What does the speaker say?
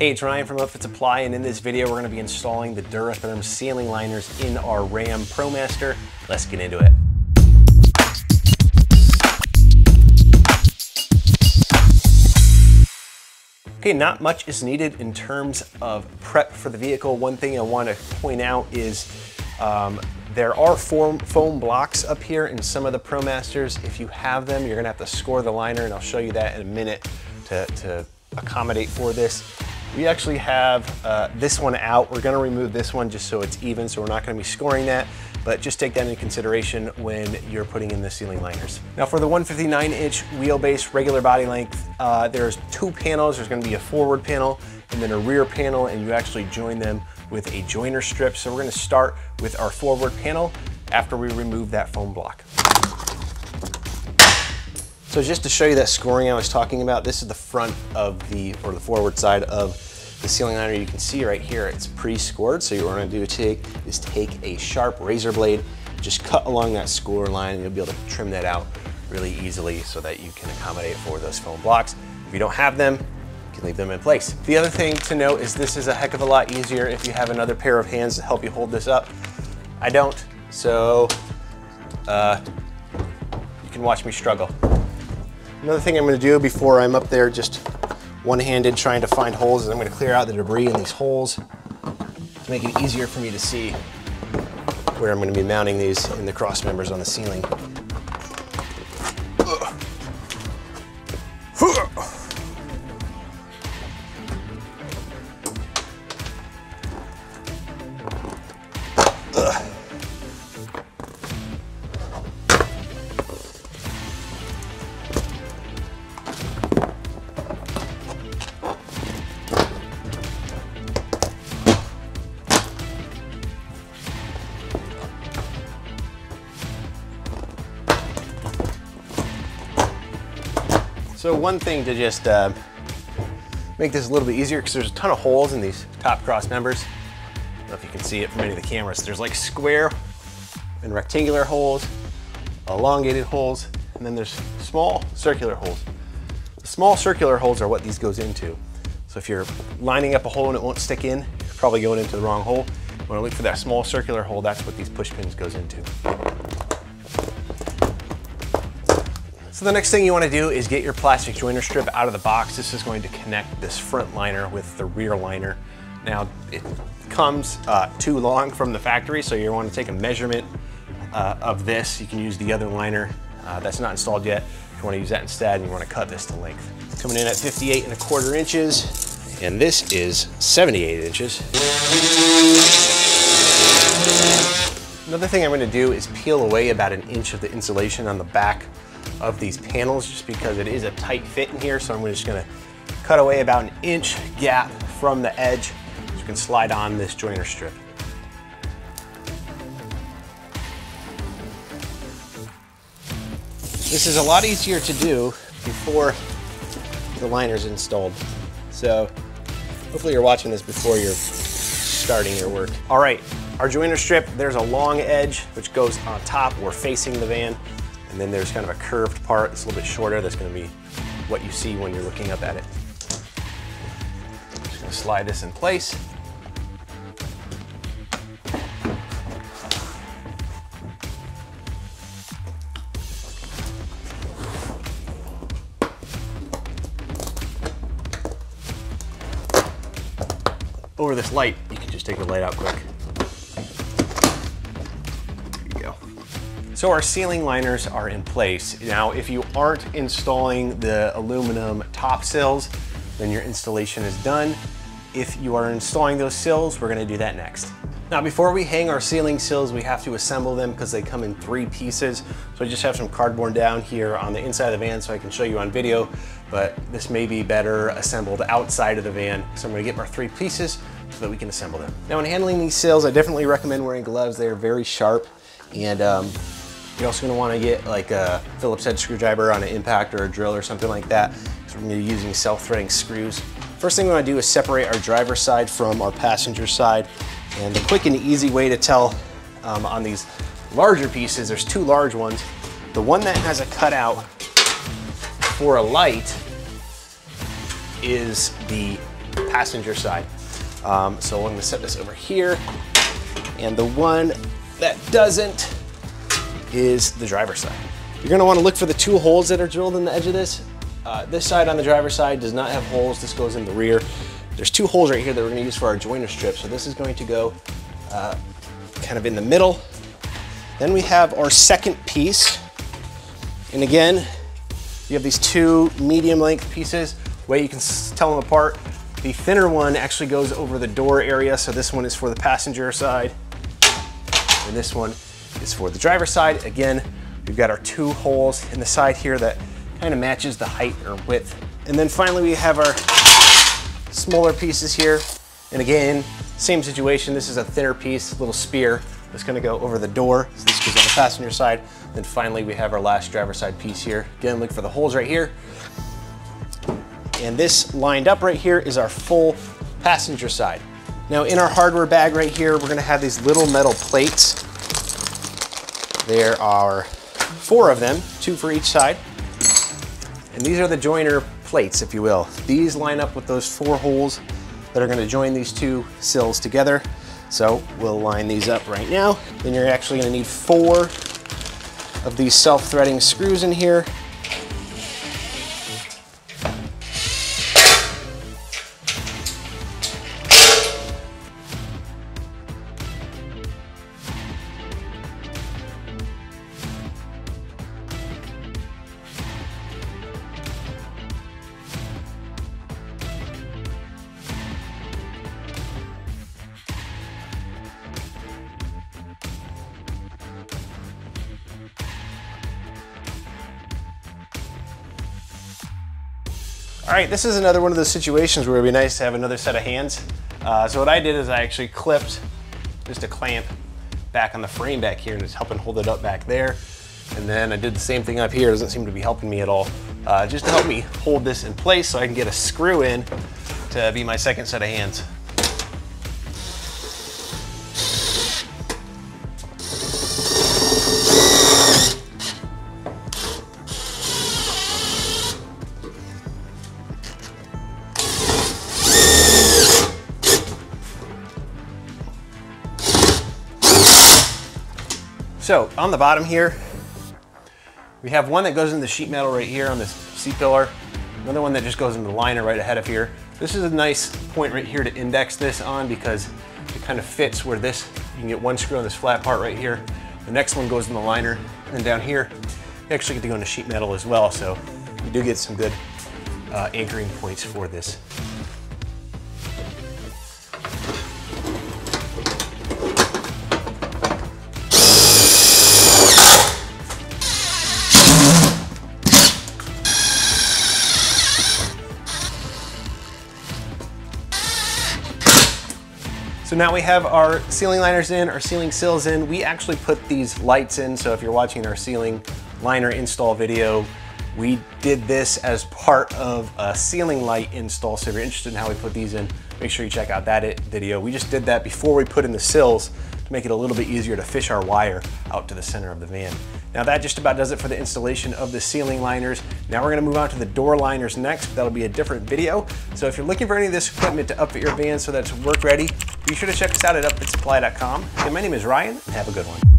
Hey, it's Ryan from Upfit Supply, and in this video we're going to be installing the DuraTherm Ceiling Liners in our RAM ProMaster. Let's get into it. Okay, not much is needed in terms of prep for the vehicle. One thing I want to point out is there are foam blocks up here in some of the ProMasters. If you have them, you're going to have to score the liner, and I'll show you that in a minute to accommodate for this. We actually have this one out. We're gonna remove this one just so it's even, so we're not gonna be scoring that, but just take that into consideration when you're putting in the ceiling liners. Now for the 159-inch wheelbase regular body length, there's two panels. There's gonna be a forward panel and then a rear panel, and you actually join them with a joiner strip. So we're gonna start with our forward panel after we remove that foam block. So just to show you that scoring I was talking about, this is the front of the forward side of the ceiling liner. You can see right here, it's pre-scored. So what we're gonna do is take a sharp razor blade, just cut along that score line, and you'll be able to trim that out really easily so that you can accommodate for those foam blocks. If you don't have them, you can leave them in place. The other thing to note is this is a heck of a lot easier if you have another pair of hands to help you hold this up. I don't, so you can watch me struggle. Another thing I'm going to do before I'm up there just one-handed trying to find holes is I'm going to clear out the debris in these holes to make it easier for me to see where I'm going to be mounting these in the cross members on the ceiling. So one thing to just make this a little bit easier, because there's a ton of holes in these top cross members. I don't know if you can see it from any of the cameras. There's like square and rectangular holes, elongated holes, and then there's small circular holes. The small circular holes are what these goes into. So if you're lining up a hole and it won't stick in, you're probably going into the wrong hole. You want to look for that small circular hole. That's what these push pins goes into. So the next thing you want to do is get your plastic joiner strip out of the box. This is going to connect this front liner with the rear liner. Now it comes too long from the factory, so you want to take a measurement of this. You can use the other liner that's not installed yet. If you want to use that instead, and you want to cut this to length. Coming in at 58¼ inches, and this is 78 inches. Another thing I'm going to do is peel away about 1 inch of the insulation on the back of these panels, just because it is a tight fit in here. So I'm just gonna cut away about 1 inch gap from the edge so you can slide on this joiner strip. This is a lot easier to do before the liner's installed. So hopefully you're watching this before you're starting your work. All right, our joiner strip, there's a long edge which goes on top or facing the van. And then there's kind of a curved part that's a little bit shorter. That's going to be what you see when you're looking up at it. Just going to slide this in place. Over this light, you can just take the light out quick. So our ceiling liners are in place. Now, if you aren't installing the aluminum top sills, then your installation is done. If you are installing those sills, we're gonna do that next. Now, before we hang our ceiling sills, we have to assemble them because they come in 3 pieces. So I just have some cardboard down here on the inside of the van so I can show you on video, but this may be better assembled outside of the van. So I'm gonna get our 3 pieces so that we can assemble them. Now, when handling these sills, I definitely recommend wearing gloves. They are very sharp, and you're also going to want to get like a Phillips head screwdriver on an impact or a drill or something like that. So we're going to be using self-threading screws. First thing we want to do is separate our driver's side from our passenger side. And the quick and easy way to tell on these larger pieces, there's 2 large ones. The one that has a cutout for a light is the passenger side. So I'm gonna set this over here. And the one that doesn't is the driver's side. You're gonna wanna look for the 2 holes that are drilled in the edge of this. This side on the driver's side does not have holes. This goes in the rear. There's 2 holes right here that we're gonna use for our joiner strip. So this is going to go kind of in the middle. Then we have our second piece. And again, you have these 2 medium length pieces. Way you can tell them apart. The thinner one actually goes over the door area. So this one is for the passenger side. And this one is for the driver's side. Again, we've got our 2 holes in the side here that kind of matches the height or width. And then finally we have our smaller pieces here. And again, same situation. This is a thinner piece, little spear that's gonna go over the door. So this goes on the passenger side. Then finally we have our last driver's side piece here. Again, look for the holes right here. And this lined up right here is our full passenger side. Now in our hardware bag right here, we're gonna have these little metal plates. There are 4 of them, 2 for each side. And these are the joiner plates, if you will. These line up with those 4 holes that are gonna join these 2 sills together. So we'll line these up right now. Then you're actually gonna need 4 of these self-threading screws in here. All right, this is another one of those situations where it'd be nice to have another set of hands. So what I did is I actually clipped just a clamp back on the frame back here and it's helping hold it up back there. And then I did the same thing up here. It doesn't seem to be helping me at all. Just to help me hold this in place so I can get a screw in to be my second set of hands. So on the bottom here, we have one that goes in the sheet metal right here on this C-pillar. Another one that just goes into the liner right ahead of here. This is a nice point right here to index this on because it kind of fits where this, you can get one screw on this flat part right here. The next one goes in the liner. And then down here, you actually get to go into sheet metal as well. So you do get some good anchoring points for this. So now we have our ceiling liners in, our ceiling sills in. We actually put these lights in, so if you're watching our ceiling liner install video, we did this as part of a ceiling light install. So if you're interested in how we put these in, make sure you check out that video. We just did that before we put in the sills to make it a little bit easier to fish our wire out to the center of the van. Now that just about does it for the installation of the ceiling liners. Now we're gonna move on to the door liners next, but that'll be a different video. So if you're looking for any of this equipment to upfit your van so that it's work ready, be sure to check us out at upfitsupply.com. And my name is Ryan, and have a good one.